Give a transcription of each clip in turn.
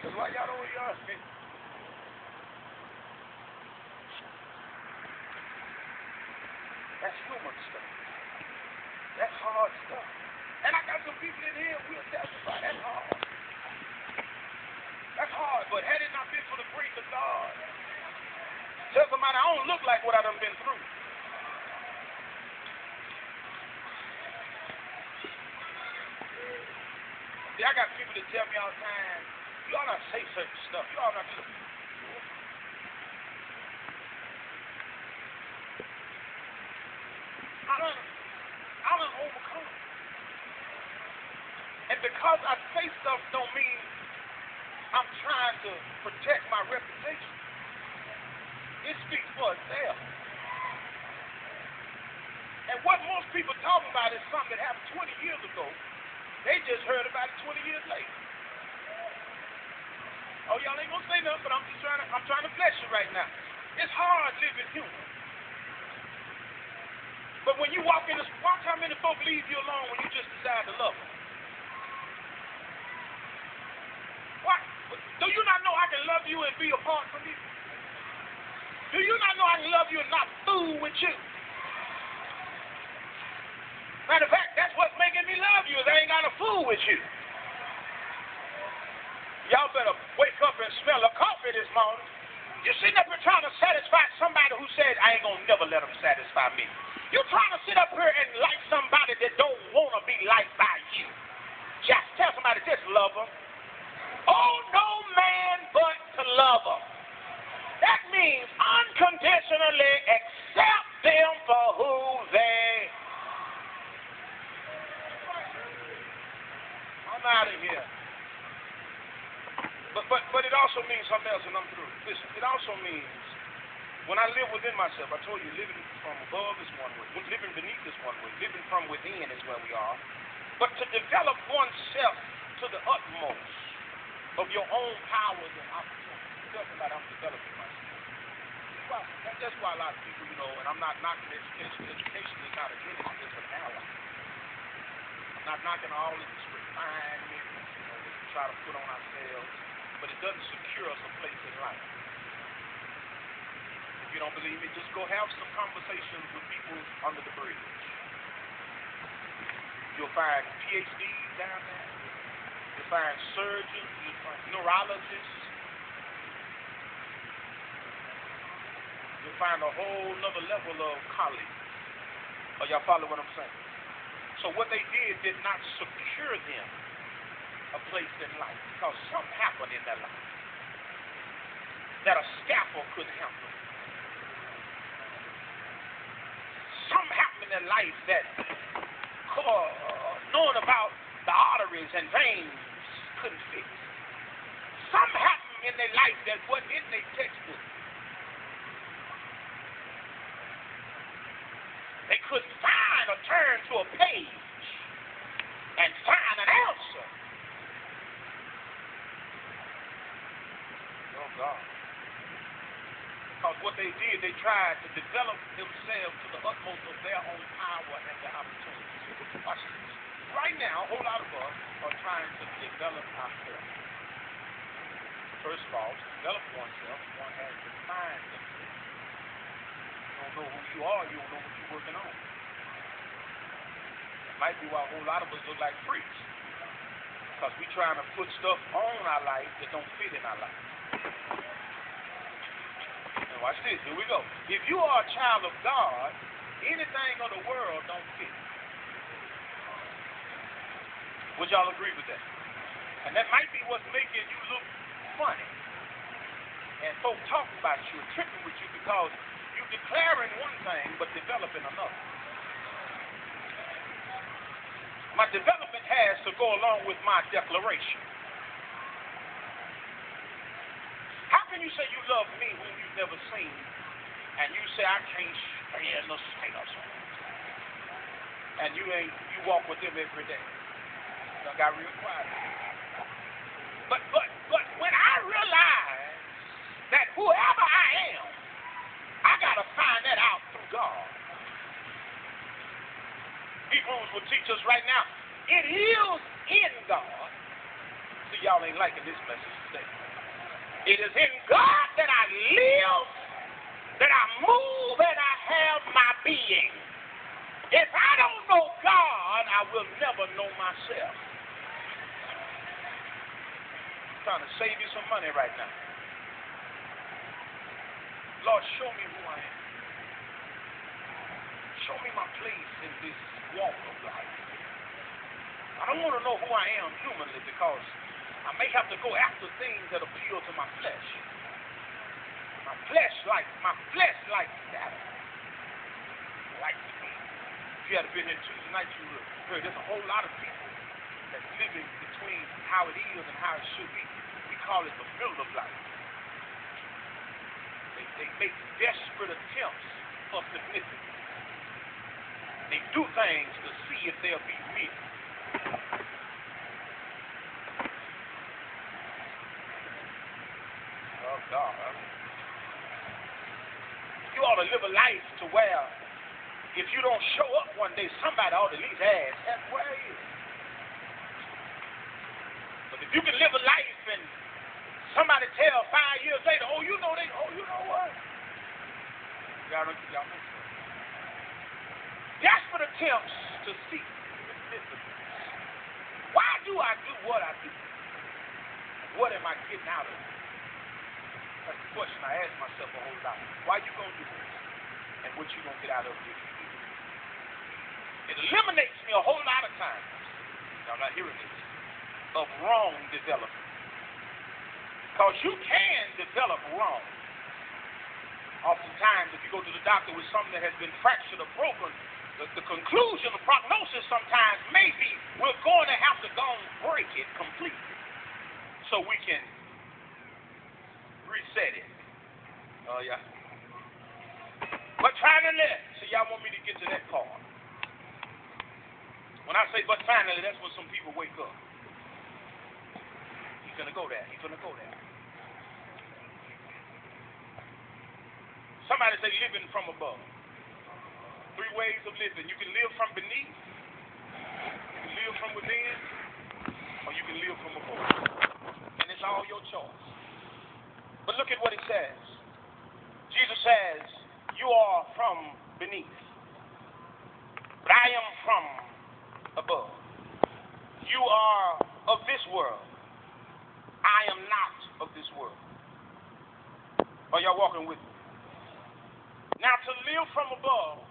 That's why y'all don't hear us. That's human stuff. That's hard stuff. And I got some people in here who will testify that's hard. That's hard, but had it not been for the grace of God, tell somebody I don't look like what I done been through. See, I got people that tell me all the time, you ought not say certain stuff. You ought not do it. I done overcome. And because I say stuff don't mean I'm trying to protect my reputation. It speaks for itself. And what most people talk about is something that happened 20 years ago. They just heard about it 20 years later. Oh, y'all ain't gonna say nothing, but I'm trying to bless you right now. It's hard living human. But when you walk in watch how many folk leave you alone when you just decide to love them. What? Do you not know I can love you and be apart from you? Do you not know I can love you and not fool with you? Matter of fact, that's what's making me love you, is I ain't got to fool with you. Y'all better wake up and smell a coffee this morning. You're sitting up here trying to satisfy somebody who said, I ain't going to never let them satisfy me. You're trying to sit up here and like somebody that don't want to be liked by you. Just tell somebody, just love them. Oh, no man but to love them. That means unconditionally accept them for who they are. I'm out of here. But it also means something else, and I'm through. Listen, it also means when I live within myself, I told you living from above is one way. Living beneath is one way. Living from within is where we are. But to develop oneself to the utmost of your own powers and opportunities. Tell somebody I'm developing myself. That's why a lot of people, and I'm not knocking education. Education is not against it, it's an ally. I'm not knocking all of this refinement, that we try to put on ourselves, but it doesn't secure us a place in life. If you don't believe me, just go have some conversations with people under the bridge. You'll find PhDs down there. You'll find surgeons, you'll find neurologists. You'll find a whole other level of colleagues. Are y'all follow what I'm saying? So what they did not secure them a place in life because something happened in their life that a scalpel couldn't handle. Something happened in their life that knowing about the arteries and veins couldn't fix. Something happened in their life that wasn't in their textbook. They couldn't find or turn to a page and find an answer. Oh, God. Because what they did, they tried to develop themselves to the utmost of their own power and their opportunities. Watch this. Right now, a whole lot of us are trying to develop ourselves. First of all, to develop oneself, one has to find themselves. You don't know who you are, you don't know what you're working on. It might be why a whole lot of us look like freaks. Because we're trying to put stuff on our life that don't fit in our life. And watch this, here we go. If you are a child of God, anything of the world don't fit. Would y'all agree with that? And that might be what's making you look funny. And folks talking about you and tripping with you because you're declaring one thing but developing another. My development has to go along with my declaration. How can you say you love me whom you've never seen, and you say I can't stand the sight of someone, and you walk with them every day? I got real quiet. But when I realize that whoever I am, I gotta find that out through God. Hebrews will teach us right now. It is in God. See, y'all ain't liking this message today. It is in God that I live, that I move, and I have my being. If I don't know God, I will never know myself. I'm trying to save you some money right now. Lord, show me who I am. Show me my place in this walk of life. I don't want to know who I am humanly because I may have to go after things that appeal to my flesh. My flesh likes that. Like to be. If you had been here Tuesday night, you would have heard there's a whole lot of people that's living between how it is and how it should be. We call it the middle of life. They make desperate attempts for significance. They do things to see if they'll be real. Oh, God. You ought to live a life to where if you don't show up one day, somebody ought to at least ask, where are you? But if you can live a life and somebody tell 5 years later, you know what? Y'all make sense. Desperate attempts to seek significance. Why do I do what I do? What am I getting out of it? That's the question I ask myself a whole lot. Why you gonna do this? And what you gonna get out of it if you do it? It eliminates me a whole lot of times. Y'all not hearing this? Of wrong development. Because you can develop wrong. Oftentimes, if you go to the doctor with something that has been fractured or broken, the conclusion, the prognosis sometimes may be we're going to have to go and break it completely so we can reset it. Oh, yeah. But finally, so y'all want me to get to that part. When I say but finally, that's when some people wake up. He's going to go there. He's going to go there. Somebody say living from above. 3 ways of living. You can live from beneath, you can live from within, or you can live from above. And it's all your choice. But look at what it says. Jesus says, you are from beneath, but I am from above. You are of this world. I am not of this world. Are y'all walking with me? Now, to live from above,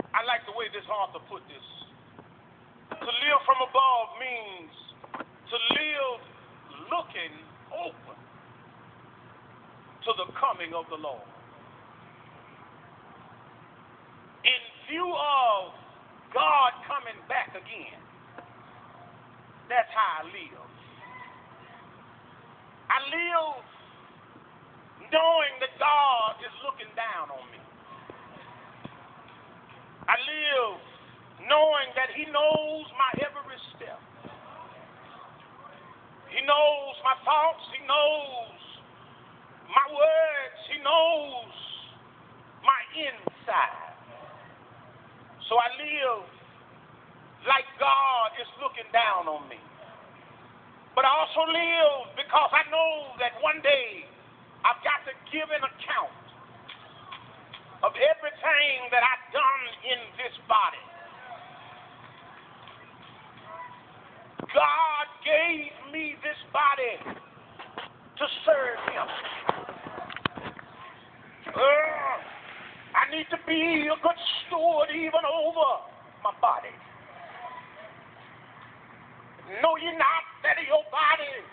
I like the way this author put this. To live from above means to live looking open to the coming of the Lord. In view of God coming back again, that's how I live. I live knowing that God is looking down on me. I live knowing that He knows my every step. He knows my thoughts. He knows my words. He knows my inside. So I live like God is looking down on me. But I also live because I know that one day I've got to give an account of everything that I've done in this body. God gave me this body to serve Him. I need to be a good steward even over my body. Know ye not that your body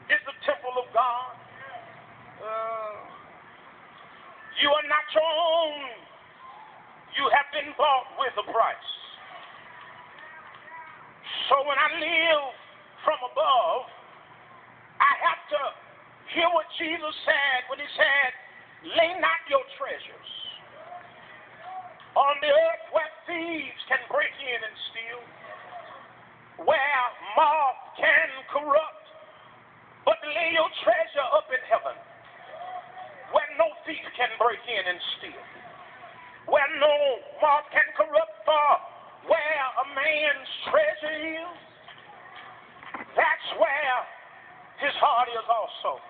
is the temple of God? You are not your own. You have been bought with a price. So when I live from above, I have to hear what Jesus said when He said, lay not your treasures on the earth where thieves can break in and steal, where moth can corrupt, but lay your treasure up in heaven, where no thief can break in and steal, where no moth can corrupt, for where a man's treasure is, that's His heart is also